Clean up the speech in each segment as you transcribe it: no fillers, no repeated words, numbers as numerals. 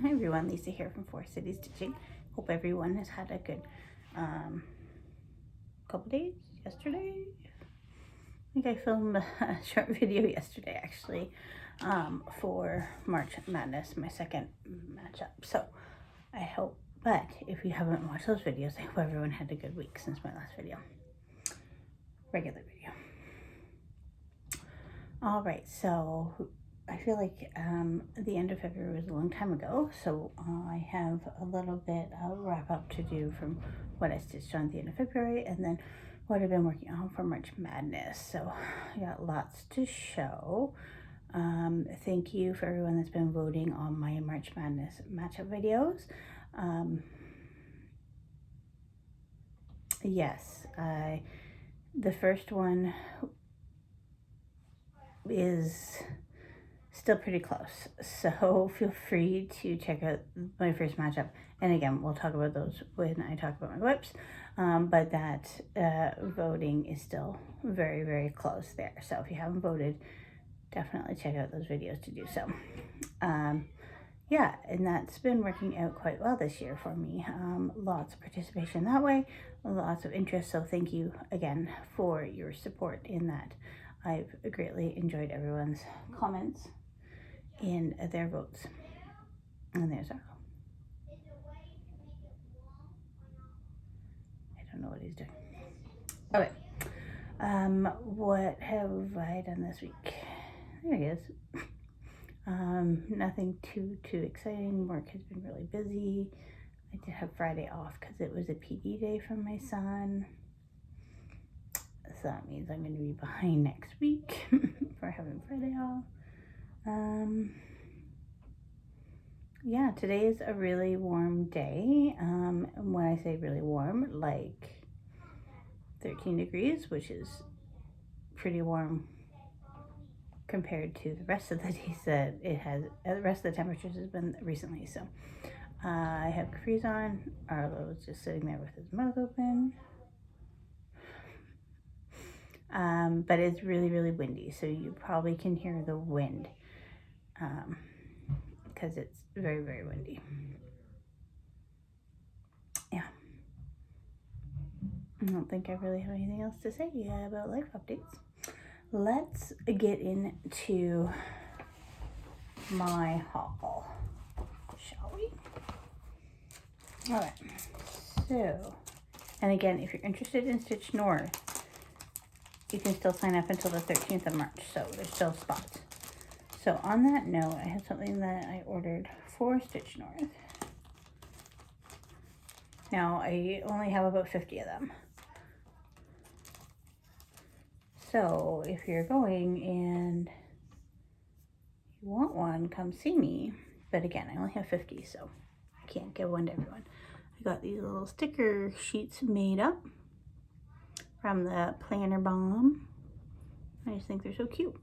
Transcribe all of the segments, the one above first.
Hi everyone, Lisa here from Four City Stitching. Hope everyone has had a good couple days. Yesterday, I think I filmed a short video yesterday actually for March Madness, my second matchup. So I hope, but if you haven't watched those videos, I hope everyone had a good week since my last video, regular video. All right, so I feel like the end of February was a long time ago, so I have a little bit of wrap up to do from what I stitched on at the end of February and then what I've been working on for March Madness. So I got lots to show. Thank you for everyone that's been voting on my March Madness matchup videos. Yes, the first one is still pretty close, so feel free to check out my first matchup, and again we'll talk about those when I talk about my whips, but that voting is still very close there, so if you haven't voted, definitely check out those videos to do so. Yeah, and that's been working out quite well this year for me. Lots of participation that way, lots of interest, so thank you again for your support in that. I've greatly enjoyed everyone's comments in their votes. And there's our. I don't know what he's doing. Okay. What have I done this week? There he is. Nothing too exciting. Work has been really busy. I did have Friday off because it was a PD day for my son. So that means I'm going to be behind next week for having Friday off. Yeah, today is a really warm day. And when I say really warm, like 13 degrees, which is pretty warm compared to the rest of the days that it has, the rest of the temperatures has been recently. So I have capris on. Arlo's just sitting there with his mouth open. But it's really windy, so you probably can hear the wind because it's very windy. Yeah. I don't think I really have anything else to say about life updates. Let's get into my haul, shall we? All right, so, and again, if you're interested in Stitch North, you can still sign up until the 13th of March, so there's still spots. So on that note, I have something that I ordered for Stitch North. Now, I only have about 50 of them. So if you're going and you want one, come see me. But again, I only have 50, so I can't give one to everyone. I got these little sticker sheets made up from the Planner Bomb. I just think they're so cute.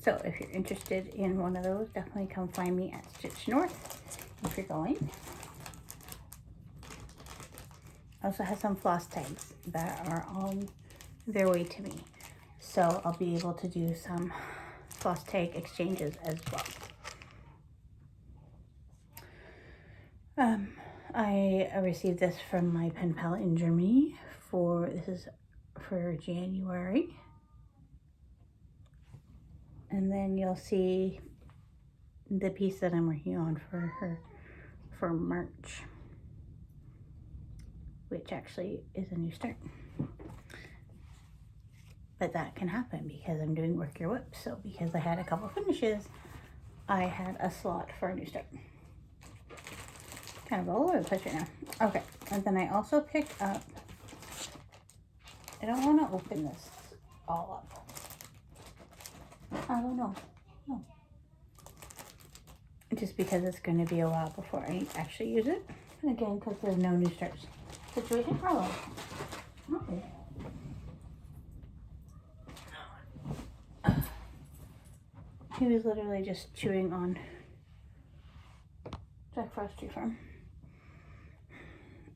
So if you're interested in one of those, definitely come find me at Stitch North if you're going. I also have some floss tags that are on their way to me. So I'll be able to do some floss tag exchanges as well. I received this from my pen pal in Germany this is for January. And then you'll see the piece that I'm working on for her for March, which actually is a new start. But that can happen because I'm doing Work Your Whip. So because I had a couple finishes, I had a slot for a new start. Kind of all over the place right now. Okay, and then I also picked up, I don't want to open this all up. Oh no. Just because it's going to be a while before I actually use it. And again, because there's no new starts situation. Hello. Okay. He was literally just chewing on Jack Frost Tree Farm.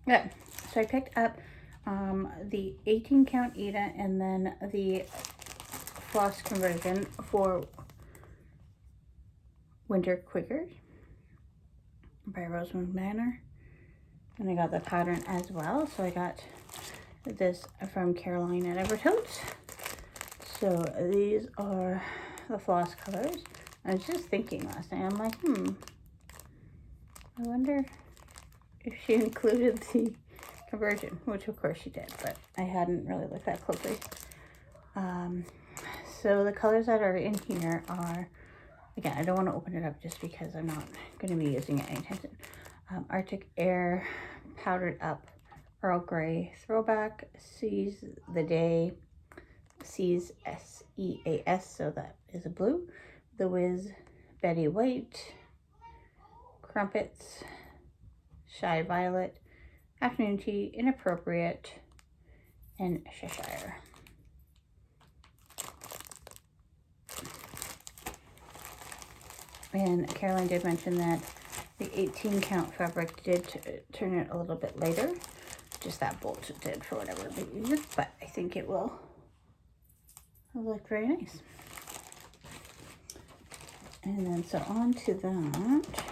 Yeah, so I picked up the 18 count Ada and then the floss conversion for Winter Quicker by Rosewood Manor. And I got the pattern as well. So I got this from Caroline at Evertotes. So these are the Floss Colors. I was just thinking last night, I'm like, I wonder if she included the conversion, which of course she did, but I hadn't really looked that closely. So the colors that are in here are, again, I don't want to open it up just because I'm not going to be using it anytime soon. Arctic Air, Powdered Up, Earl Grey, Throwback, Seize the Day, Seize SEAS, so that is a blue. The Wiz, Betty White, Crumpets, Shy Violet, Afternoon Tea, Inappropriate, and Cheshire. And Caroline did mention that the 18 count fabric did turn it a little bit later. Just that bolt did for whatever reason, but I think it will look very nice. And then so on to that.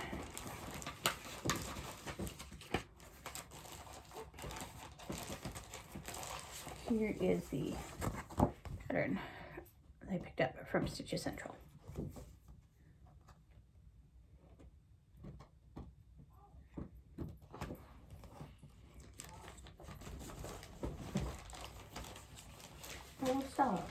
Here is the pattern that I picked up from Stitches Central. Full stop.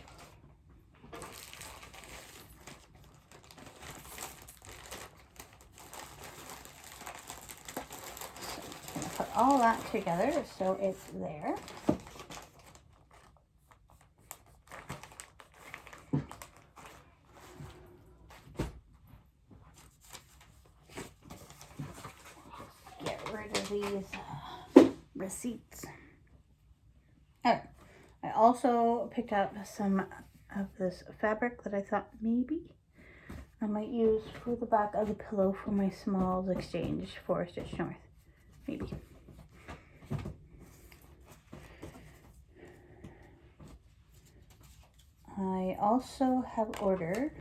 So I'm going to put all that together so it's there. These receipts. Oh, I also picked up some of this fabric that I thought maybe I might use for the back of the pillow for my Smalls exchange for Stitch North. Maybe. I also have ordered,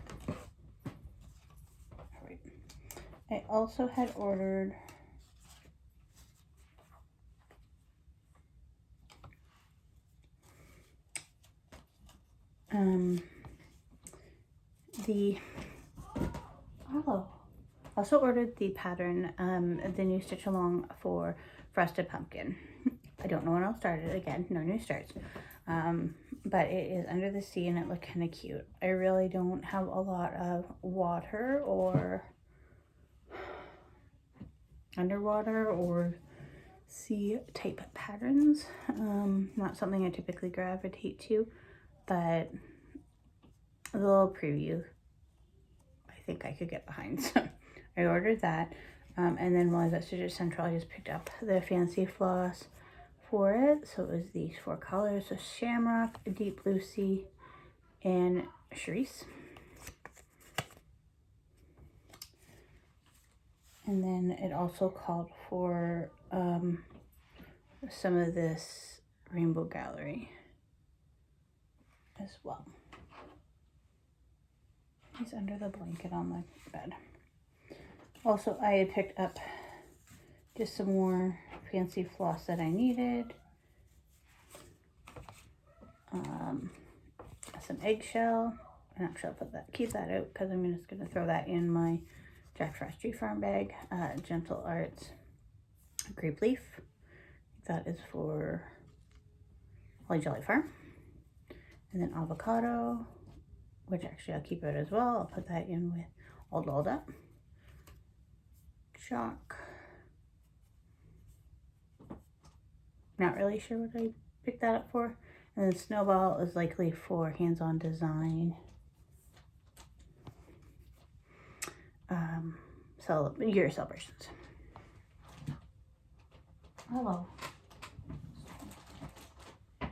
also ordered the pattern, the new stitch along for Frosted Pumpkin. I don't know when I'll start it again, no new starts. But it is Under the Sea and it looked kind of cute. I really don't have a lot of water or underwater or sea type patterns. Not something I typically gravitate to, but a little preview I think I could get behind. So I ordered that. And then while I was at Stitches Central, I just picked up the fancy floss for it. So it was these 4 colors. So Shamrock, Deep Blue Sea, and Charisse. And then it also called for some of this Rainbow Gallery as well. He's under the blanket on the bed. Also, I had picked up just some more fancy floss that I needed. Some eggshell. And actually, I'll keep that out because I'm just going to throw that in my Jack Frost Tree Farm bag. Gentle Arts Grape Leaf. That is for Holly Jolly Farm. And then avocado, which actually I'll keep out as well. I'll put that in with All Dolled Up. Chalk. Not really sure what I picked that up for. And then Snowball is likely for hands-on design. Year celebrations. Hello.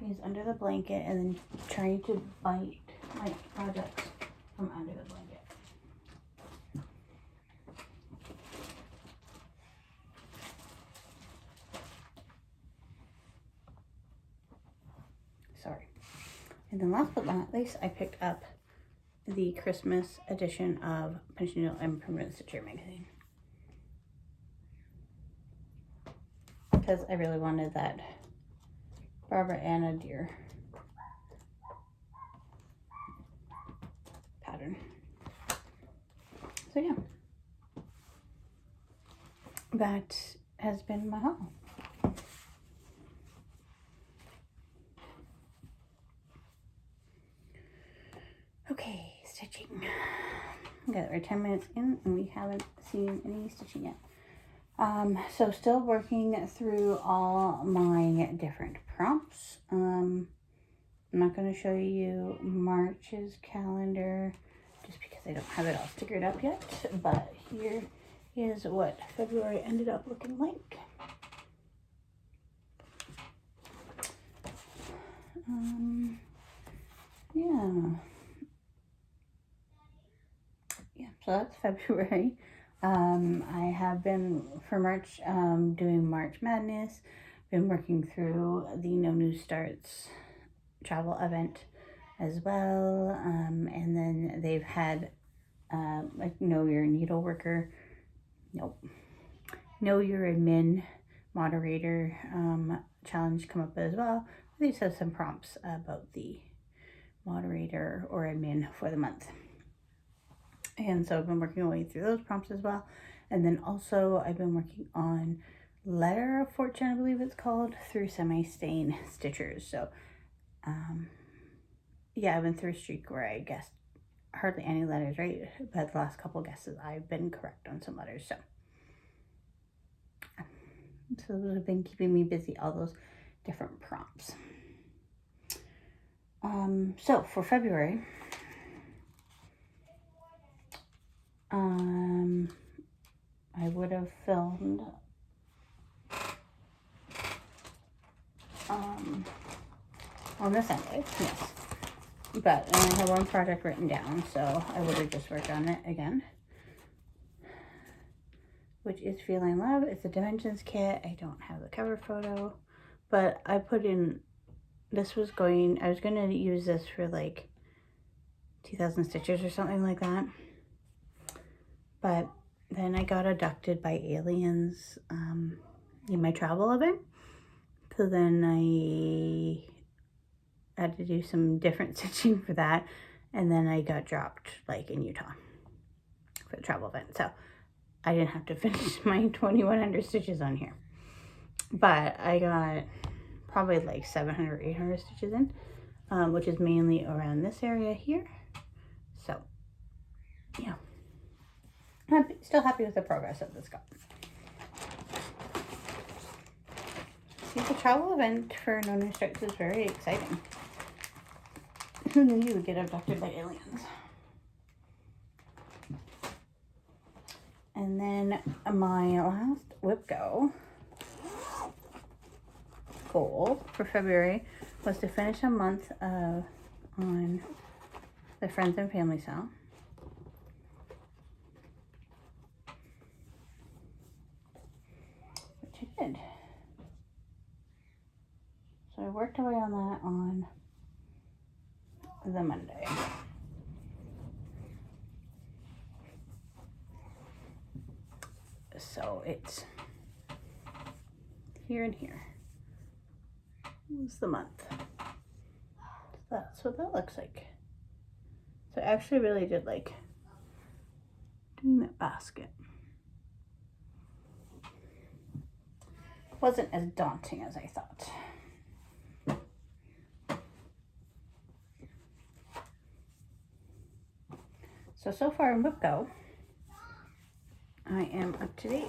He's under the blanket and then trying to bite my projects from under the blanket. Sorry. And then last but not least, I picked up the Christmas edition of Punch Needle and Permanent Stitcher magazine. Because I really wanted that Barbara Anna deer pattern. So yeah, that has been my haul. Okay, stitching. Okay, we're 10 minutes in and we haven't seen any stitching yet. So still working through all my different prompts. I'm not going to show you March's calendar just because I don't have it all figured up yet, but here is what February ended up looking like. Yeah, so that's February. I have been, for March, doing March Madness, been working through the No New Starts travel event as well, and then they've had, like, Know Your Needle Worker, Know Your Admin Moderator challenge come up as well. These have some prompts about the moderator or admin for the month. And so I've been working my way through those prompts as well. And then also I've been working on Letter of Fortune, I believe it's called, through Semi-Stain Stitchers. So, yeah, I've been through a streak where I guessed hardly any letters right, but the last couple guesses I've been correct on some letters. So those have been keeping me busy, all those different prompts. So for February, I would have filmed on the Sunday, yes. But I have one project written down, so I would have just worked on it again. Which is Feeling Love. It's a Dimensions kit. I don't have the cover photo, but I put in, I was going to use this for like 2,000 stitches or something like that. But then I got abducted by aliens in my travel event. So then I had to do some different stitching for that. And then I got dropped like in Utah for the travel event. So I didn't have to finish my 2,100 stitches on here. But I got probably like 700, 800 stitches in, which is mainly around this area here. So, yeah. Still happy with the progress of this got. See, the travel event for No New Starts is very exciting. Who knew you would get abducted by aliens? And then my last whip go goal for February was to finish a month on the Friends and Family Cell. Which I did. So I worked away on that on the Monday. So it's here and here. Was the month. So that's what that looks like. So I actually really did like doing that basket. Wasn't as daunting as I thought. So far in Whip Go, I am up to date.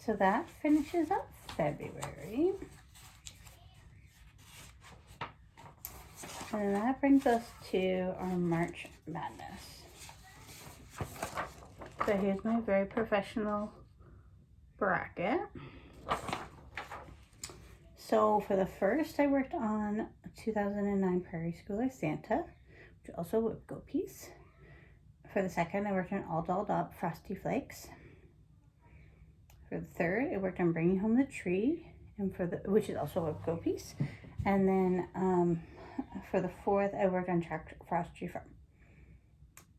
So that finishes up February. And that brings us to our March Madness. So here's my very professional bracket. So for the first, I worked on a 2009 Prairie Schooler Santa, which is also a Whip Go piece. For the second, I worked on All Dolled Up Frosty Flakes. For the third, I worked on Bringing Home the Tree, and which is also a pro piece. And then for the fourth, I worked on Jack Frost Tree Farm.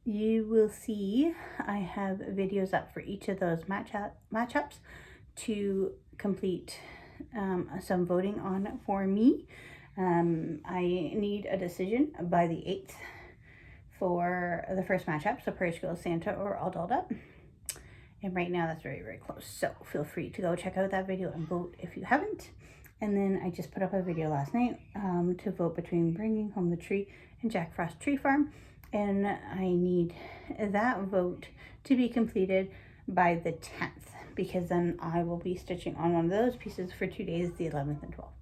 You will see I have videos up for each of those matchups to complete some voting on for me. I need a decision by the 8th for the first matchup, so Prairie School Santa or All Dolled Up. And right now that's very, very close. So feel free to go check out that video and vote if you haven't. And then I just put up a video last night to vote between Bringing Home the Tree and Jack Frost Tree Farm. And I need that vote to be completed by the 10th, because then I will be stitching on one of those pieces for 2 days, the 11th and 12th.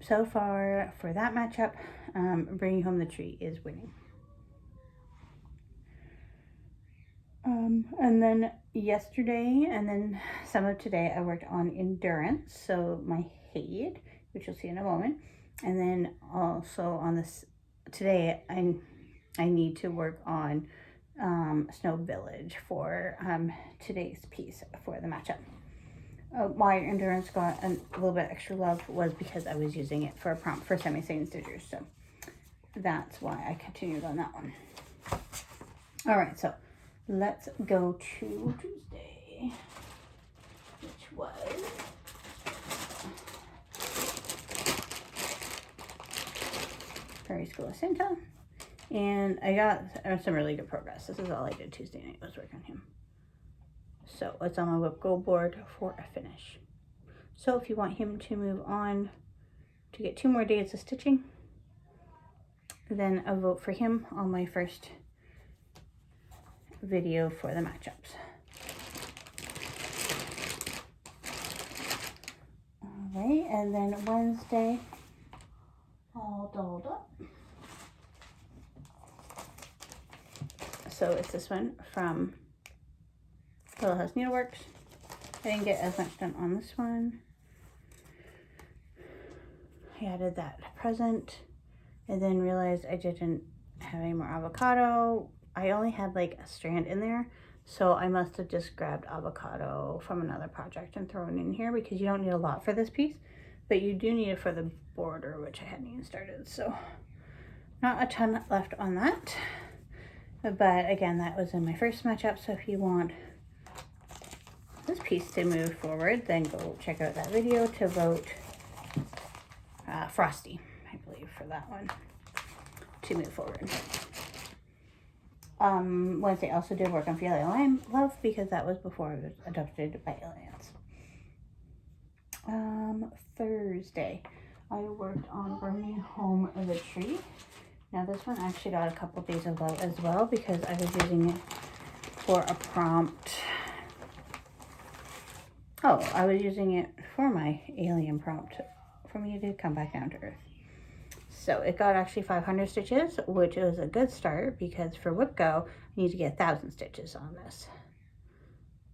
So far for that matchup, Bringing Home the Tree is winning. And then yesterday and then some of today I worked on Endurance, so my Haid, which you'll see in a moment. And then also on this today I need to work on Snow Village for today's piece for the matchup. Why Endurance got a little bit extra love was because I was using it for a prompt for semi-sane stitchers, so that's why I continued on that one. All right, so let's go to Tuesday, which was Prairie School of Santa, and I got some really good progress. This is all I did Tuesday night, was work on him. So it's on my whip goal board for a finish. So if you want him to move on to get 2 more days of stitching, then a vote for him on my first video for the matchups. All right, and then Wednesday, All Dolled Up. So it's this one from Little House Needleworks. I didn't get as much done on this one. I added that present and then realized I didn't have any more avocado. I only had like a strand in there, so I must have just grabbed avocado from another project and thrown it in here, because you don't need a lot for this piece, but you do need it for the border, which I hadn't even started. So not a ton left on that, but again, that was in my first matchup. So if you want this piece to move forward, then go check out that video to vote Frosty, I believe, for that one to move forward. Wednesday also did work on Feline Love, because that was before I was adopted by aliens. Thursday, I worked on Bringing Home the Tree. Now this one actually got a couple days of love as well, because I was using it for a prompt. Oh, I was using it for my alien prompt for me to come back down to Earth. So it got actually 500 stitches, which was a good start, because for Whip Go, I need to get 1,000 stitches on this.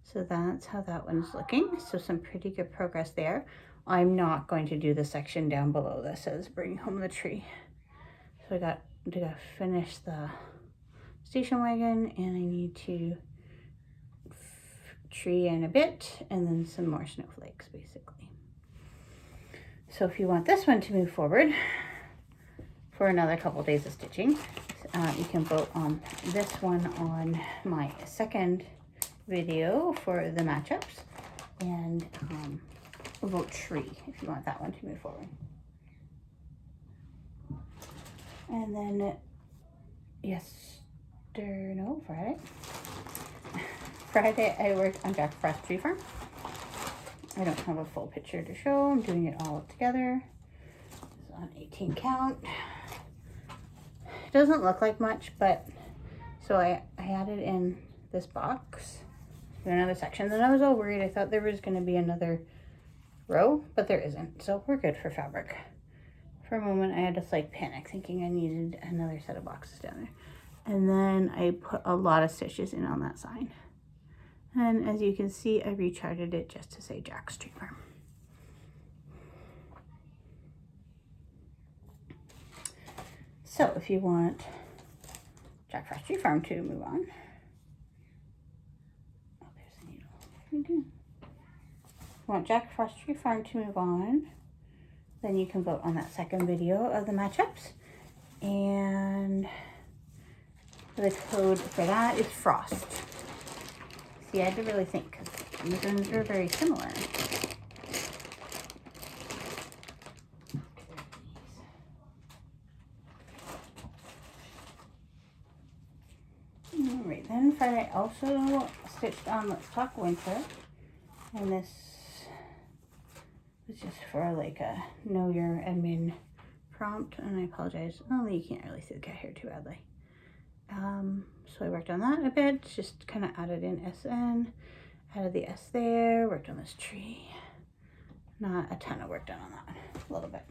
So that's how that one's looking. So some pretty good progress there. I'm not going to do the section down below that says Bring Home the Tree. So I got to finish the station wagon, and I need to tree in a bit, and then some more snowflakes, basically. So if you want this one to move forward for another couple days of stitching, you can vote on this one on my second video for the matchups, and vote tree if you want that one to move forward. And then Friday I worked on Jack Frost Tree Farm. I don't have a full picture to show. I'm doing it all together. It's on 18 count. It doesn't look like much, but so I added in this box in another section. Then I was all worried. I thought there was going to be another row, but there isn't. So we're good for fabric. For a moment, I had to like panic, thinking I needed another set of boxes down there. And then I put a lot of stitches in on that side. And as you can see, I recharted it just to say Jack's Tree Farm. So if you want Jack Frost Tree Farm to move on. Oh, there's a needle. What do you do? Want Jack Frost Tree Farm to move on. Then you can vote on that second video of the matchups. And the code for that is Frost. See, I had to really think because these ones are very similar. Alright, then Friday I also stitched on Let's Talk Winter. And this was just for like a know your admin prompt. And I apologize. Oh, you can't really see the cat hair too badly. So I worked on that a bit, just kind of added in SN, added the S there, worked on this tree. Not a ton of work done on that, a little bit.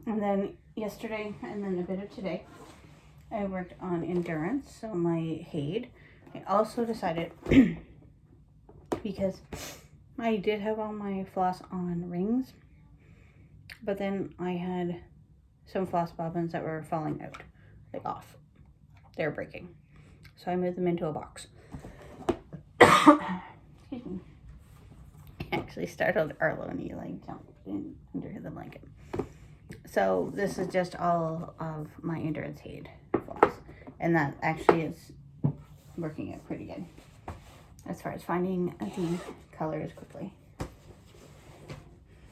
And then yesterday, and then a bit of today, I worked on endurance, so my Hade. I also decided, because I did have all my floss on rings, but then I had some floss bobbins that were falling out, like off. They were breaking. So I moved them into a box. Excuse me. I actually startled Arlo and he like jumped in under the blanket. So this is just all of my endurance Hade floss. And that actually is working out pretty good as far as finding the colors quickly.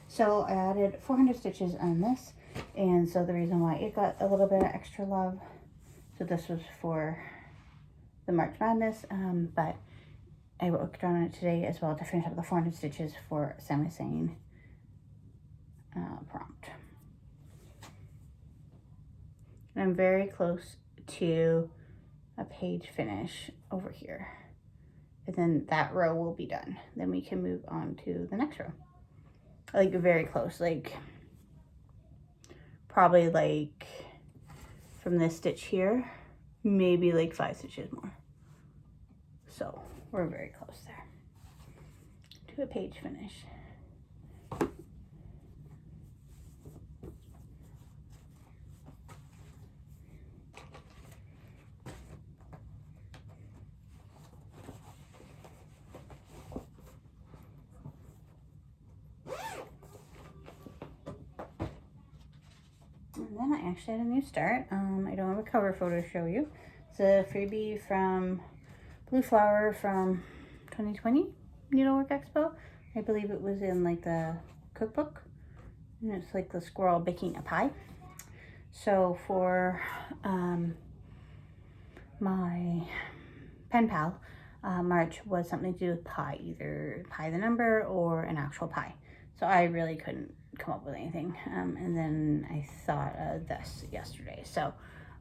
So I added 400 stitches on this, and so the reason why it got a little bit of extra love, so this was for the March Madness, but I worked on it today as well to finish up the 400 stitches for semi-sane prompt. And I'm very close to a page finish over here. And then that row will be done. Then we can move on to the next row. Like very close, like probably like from this stitch here, maybe like 5 stitches more. So we're very close there to a page finish. And then I actually had a new start. I don't have a cover photo to show you. It's a freebie from Blue Flower from 2020 Needlework Expo. I believe it was in like the cookbook. And it's like the squirrel baking a pie. So for my pen pal, March was something to do with pie, either pie the number or an actual pie. So I really couldn't come up with anything. And then I thought of this yesterday. So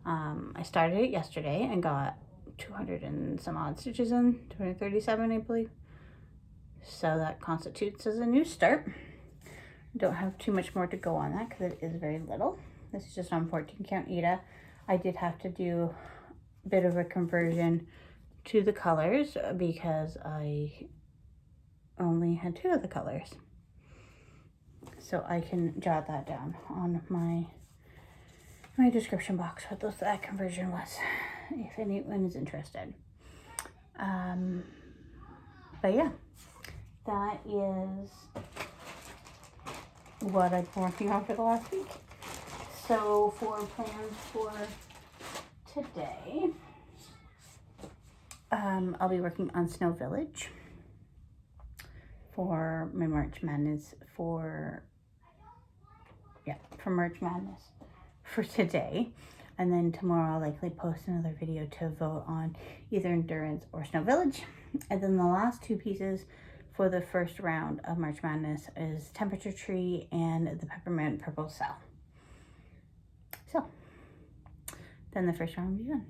I started it yesterday and got 200 and some odd stitches in, 237 I believe. So that constitutes as a new start. Don't have too much more to go on that because it is very little. This is just on 14 count Aida. I did have to do a bit of a conversion to the colors because I only had 2 of the colors. So I can jot that down on my description box what that conversion was, if anyone is interested. But yeah, that is what I've been working on for the last week. So for plans for today, I'll be working on Snow Village for my March Madness for March Madness for today. And then tomorrow I'll likely post another video to vote on either Endurance or Snow Village. And then the last 2 pieces for the first round of March Madness is Temperature Tree and the Peppermint Purple Cell. So then the first round will be done.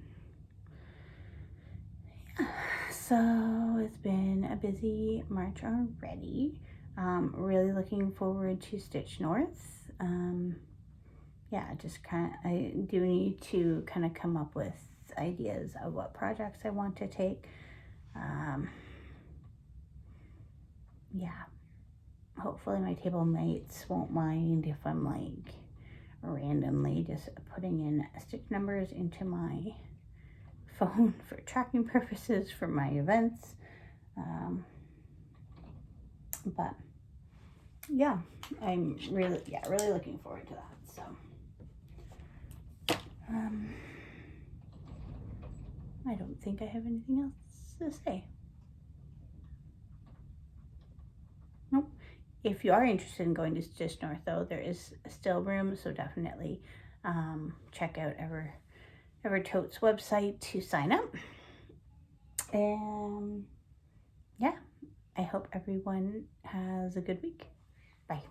Yeah. So it's been a busy March already. Really looking forward to Stitch North. Yeah, just kind of, I do need to kind of come up with ideas of what projects I want to take. yeah, hopefully my table mates won't mind if I'm like randomly just putting in stitch numbers into my phone for tracking purposes for my events. But yeah, I'm really looking forward to that. So I don't think I have anything else to say. Nope. If you are interested in going to Stitch North, though, there is still room, so definitely check out Evertote's website to sign up. And yeah, I hope everyone has a good week. Bye.